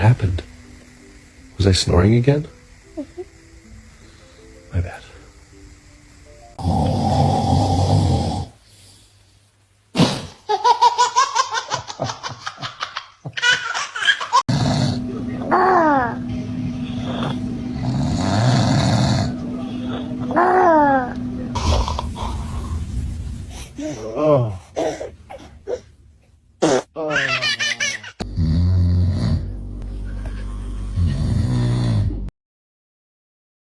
happened? Was I snoring again? My bad. Oh.